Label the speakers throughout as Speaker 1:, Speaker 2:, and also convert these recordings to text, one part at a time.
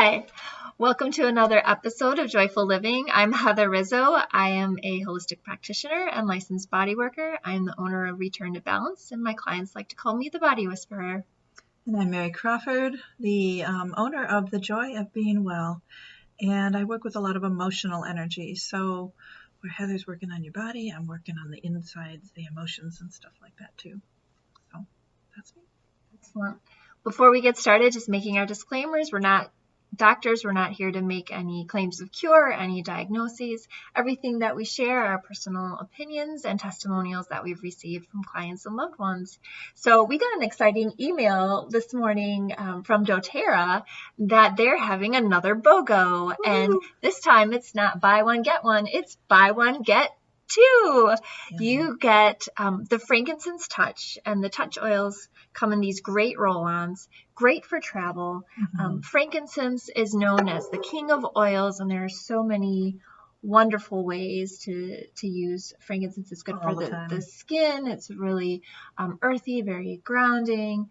Speaker 1: Hi, welcome to another episode of Joyful Living. I'm Heather Rizzo. I am a holistic practitioner and licensed body worker. I'm the owner of Return to Balance, and my clients like to call me the Body Whisperer.
Speaker 2: And I'm Mary Crawford, the owner of The Joy of Being Well. And I work with a lot of emotional energy. So where Heather's working on your body, I'm working on the insides, the emotions and stuff like that too. So that's me.
Speaker 1: Excellent. Before we get started, just making our disclaimers. We're not doctors. We're not here to make any claims of cure, any diagnoses. Everything that we share are personal opinions and testimonials that we've received from clients and loved ones. So we got an exciting email this morning from doTERRA that they're having another BOGO. Woo! And this time it's not buy one, get one. It's buy one, get two. Yeah. You get the Frankincense touch, and the touch oils come in these great roll-ons, great for travel. Frankincense is known as the king of oils, and there are so many wonderful ways to use frankincense. It's good for the skin. It's really earthy, very grounding.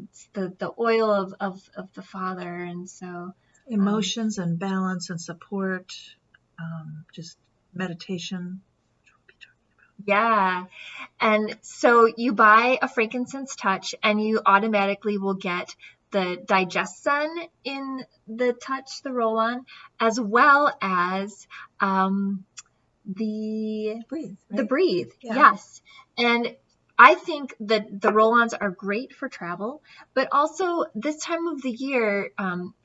Speaker 1: It's the oil of the Father, and so
Speaker 2: emotions and balance and support, just meditation.
Speaker 1: Yeah. And so you buy a Frankincense touch and you automatically will get the DigestZen in the touch, the roll-on, as well as the
Speaker 2: breathe. Right?
Speaker 1: The breathe.
Speaker 2: Yeah.
Speaker 1: Yes. And I think that the roll-ons are great for travel, but also this time of the year,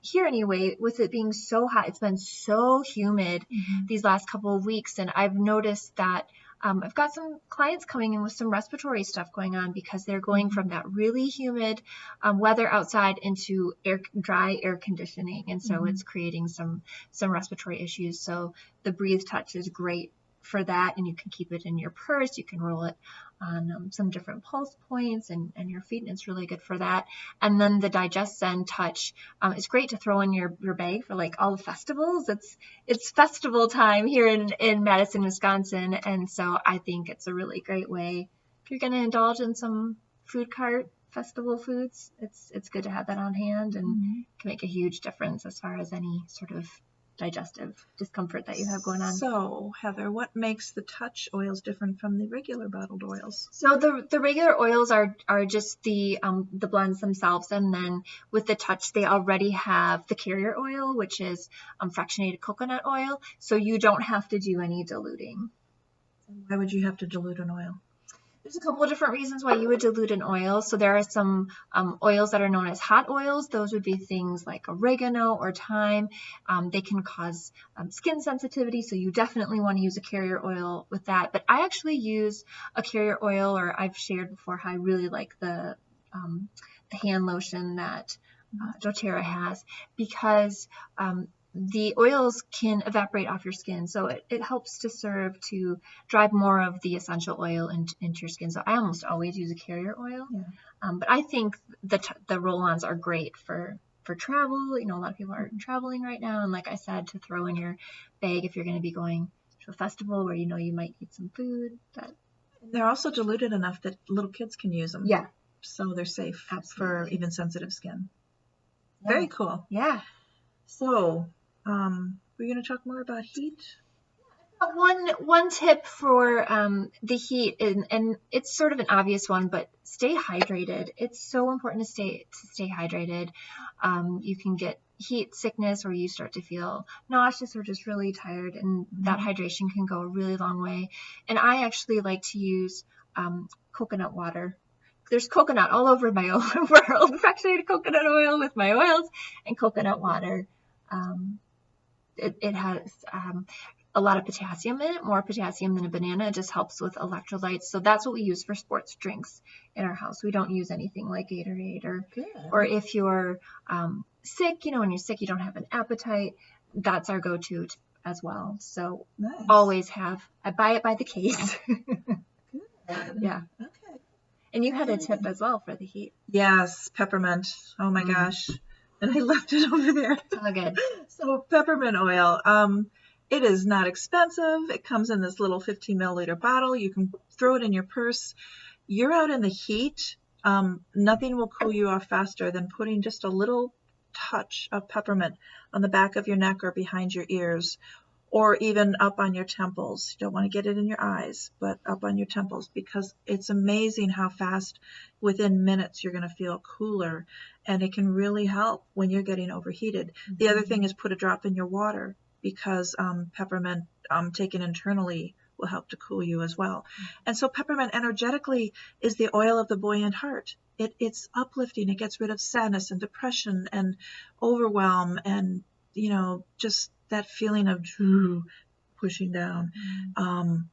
Speaker 1: here anyway, with it being so hot, it's been so humid these last couple of weeks, and I've noticed that I've got some clients coming in with some respiratory stuff going on because they're going from that really humid weather outside into dry air conditioning, and so it's creating some respiratory issues. So the Breathe Touch is great for that, and you can keep it in your purse. You can roll it on some different pulse points and your feet, and it's really good for that. And then the DigestZen touch is great to throw in your bag for like all the festivals. It's festival time here in Madison, Wisconsin, and so I think it's a really great way if you're going to indulge in some food cart festival foods. It's good to have that on hand, and can make a huge difference as far as any sort of digestive discomfort that you have going on.
Speaker 2: So, Heather, what makes the touch oils different from the regular bottled oils?
Speaker 1: So the regular oils are just the blends themselves, and then with the touch, they already have the carrier oil, which is fractionated coconut oil, so you don't have to do any diluting.
Speaker 2: Why would you have to dilute an oil?
Speaker 1: There's a couple of different reasons why you would dilute an oil. So there are some oils that are known as hot oils. Those would be things like oregano or thyme. They can cause skin sensitivity, so you definitely want to use a carrier oil with that. But I actually use a carrier oil, or I've shared before how I really like the hand lotion that doTERRA has, because the oils can evaporate off your skin, so it helps to serve to drive more of the essential oil into your skin. So I almost always use a carrier oil, but I think the roll-ons are great for travel. You know, a lot of people are traveling right now, and like I said, to throw in your bag if you're going to be going to a festival where you know you might eat some food.
Speaker 2: They're also diluted enough that little kids can use them.
Speaker 1: Yeah,
Speaker 2: so they're safe.
Speaker 1: Absolutely.
Speaker 2: For even sensitive skin.
Speaker 1: Yeah.
Speaker 2: Very cool.
Speaker 1: Yeah.
Speaker 2: So, we're going to talk more about heat.
Speaker 1: One tip for the heat, and it's sort of an obvious one, but stay hydrated. It's so important to stay hydrated. You can get heat sickness, or you start to feel nauseous or just really tired, and that hydration can go a really long way. And I actually like to use coconut water. There's coconut all over my world. Fractionated coconut oil with my oils and coconut water. It has a lot of potassium in it, more potassium than a banana. It just helps with electrolytes. So that's what we use for sports drinks in our house. We don't use anything like Gatorade or if you're sick, you know, when you're sick, you don't have an appetite. That's our go-to as well. So always have, I buy it by the case. Yeah.
Speaker 2: Okay.
Speaker 1: And you had a tip as well for the heat.
Speaker 2: Yes, peppermint. Oh my gosh. And I left it over there.
Speaker 1: It's all good.
Speaker 2: So peppermint oil. It is not expensive. It comes in this little 15 milliliter bottle. You can throw it in your purse. You're out in the heat. Nothing will cool you off faster than putting just a little touch of peppermint on the back of your neck or behind your ears, or even up on your temples. You don't want to get it in your eyes, but up on your temples, because it's amazing how fast, within minutes, you're going to feel cooler, and it can really help when you're getting overheated. The other thing is put a drop in your water, because peppermint taken internally will help to cool you as well. And so peppermint energetically is the oil of the buoyant heart. It's uplifting. It gets rid of sadness and depression and overwhelm and, just that feeling of pushing down,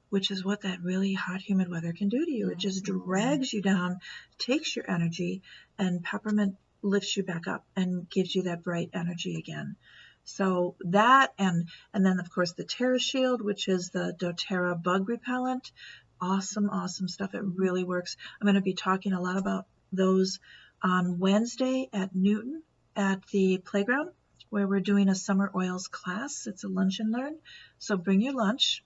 Speaker 2: which is what that really hot, humid weather can do to you. It just drags you down, takes your energy, and peppermint lifts you back up and gives you that bright energy again. So that, and then of course the Terra Shield, which is the doTERRA bug repellent. Awesome stuff. It really works. I'm going to be talking a lot about those on Wednesday at Newton at the playground, where we're doing a summer oils class. It's a lunch and learn. So bring your lunch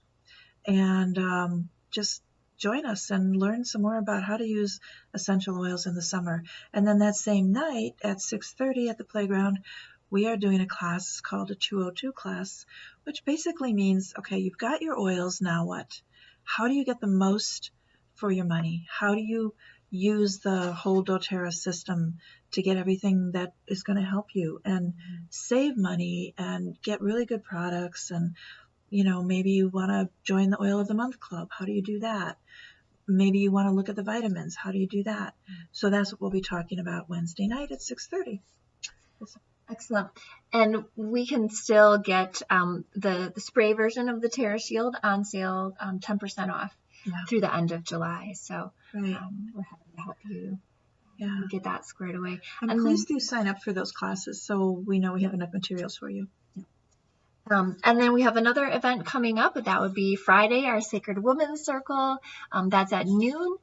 Speaker 2: and just join us and learn some more about how to use essential oils in the summer. And then that same night at 6:30 at the playground, we are doing a class called a 202 class, which basically means, okay, you've got your oils, now what? How do you get the most for your money? How do you use the whole doTERRA system to get everything that is going to help you and save money and get really good products? And, maybe you want to join the Oil of the Month Club. How do you do that? Maybe you want to look at the vitamins. How do you do that? So that's what we'll be talking about Wednesday night at 6:30.
Speaker 1: Excellent. And we can still get the spray version of the Terra Shield on sale, 10% off through the end of July. So we're happy to help you get that squared away.
Speaker 2: And please do sign up for those classes so we know we have enough materials for you.
Speaker 1: And then we have another event coming up, but that would be Friday, our Sacred Women's Circle. That's at noon.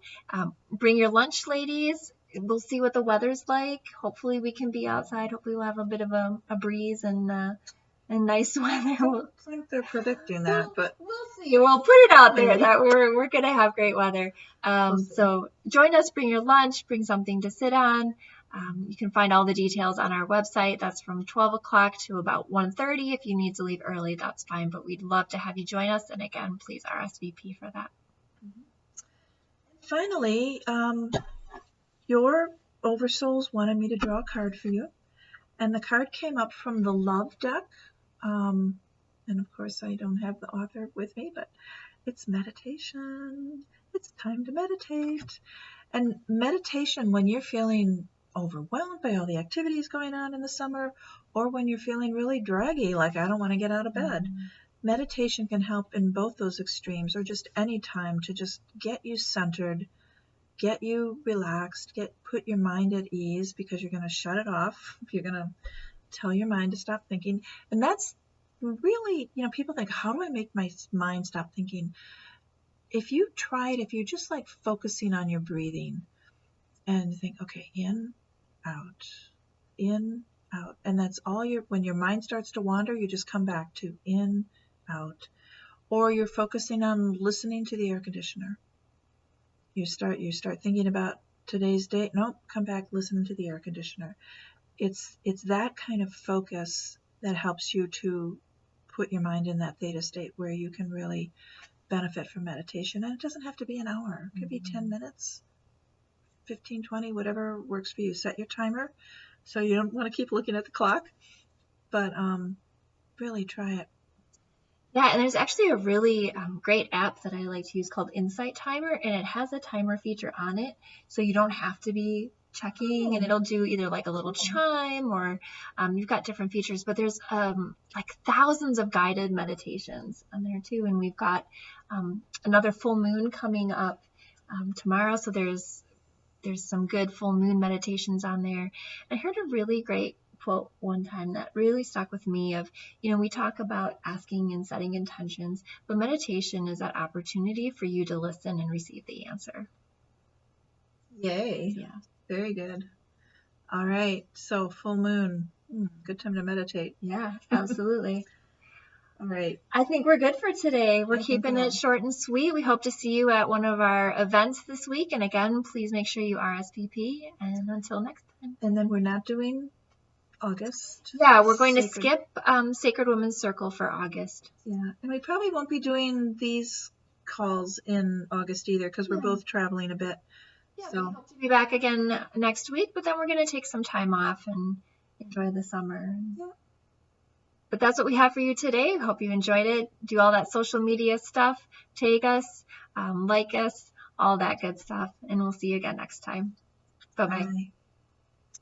Speaker 1: Bring your lunch, ladies. We'll see what the weather's like. Hopefully we can be outside. Hopefully we'll have a bit of a breeze and nice weather.
Speaker 2: I think they're predicting that, but
Speaker 1: we'll see. We'll put it out there that we're going to have great weather. So join us, bring your lunch, bring something to sit on. You can find all the details on our website. That's from 12 o'clock to about 1:30. If you need to leave early, that's fine, but we'd love to have you join us. And again, please RSVP for that.
Speaker 2: Finally, your Oversouls wanted me to draw a card for you, and the card came up from the Love deck, and of course I don't have the author with me, but it's meditation. It's time to meditate. And meditation, when you're feeling overwhelmed by all the activities going on in the summer, or when you're feeling really draggy, like I don't want to get out of bed, meditation can help in both those extremes, or just any time to just get you centered, get you relaxed, put your mind at ease, because you're going to shut it off. You're going to tell your mind to stop thinking. And that's really, people think, how do I make my mind stop thinking? If you're just like focusing on your breathing and think, okay, in, out, and that's all when your mind starts to wander, you just come back to in, out. Or you're focusing on listening to the air conditioner. You start thinking about today's date. Nope, come back, listen to the air conditioner. It's that kind of focus that helps you to put your mind in that theta state where you can really benefit from meditation. And it doesn't have to be an hour. It could be 10 minutes, 15, 20, whatever works for you. Set your timer so you don't want to keep looking at the clock, but really try it.
Speaker 1: Yeah, and there's actually a really great app that I like to use called Insight Timer, and it has a timer feature on it, so you don't have to be checking, and it'll do either like a little chime or you've got different features, but there's like thousands of guided meditations on there too, and we've got another full moon coming up tomorrow, so there's some good full moon meditations on there. I heard a really great quote one time that really stuck with me of, we talk about asking and setting intentions, but meditation is that opportunity for you to listen and receive the answer.
Speaker 2: Yay.
Speaker 1: Yeah.
Speaker 2: Very good. All right. So full moon. Good time to meditate.
Speaker 1: Yeah, absolutely.
Speaker 2: All right.
Speaker 1: I think we're good for today. We're keeping it short and sweet. We hope to see you at one of our events this week. And again, please make sure you RSVP. And until next time.
Speaker 2: And then we're not doing August.
Speaker 1: Yeah, we're going to
Speaker 2: Sacred.
Speaker 1: skip Sacred Women's Circle for August.
Speaker 2: Yeah, and we probably won't be doing these calls in August either because we're both traveling a bit.
Speaker 1: Yeah, we
Speaker 2: So
Speaker 1: hope to be back again next week, but then we're going to take some time off and enjoy the summer.
Speaker 2: yeah.
Speaker 1: But that's what we have for you today. Hope you enjoyed it. Do all that social media stuff. Tag us, like us, all that good stuff. And we'll see you again next time. Bye-bye.
Speaker 2: Bye.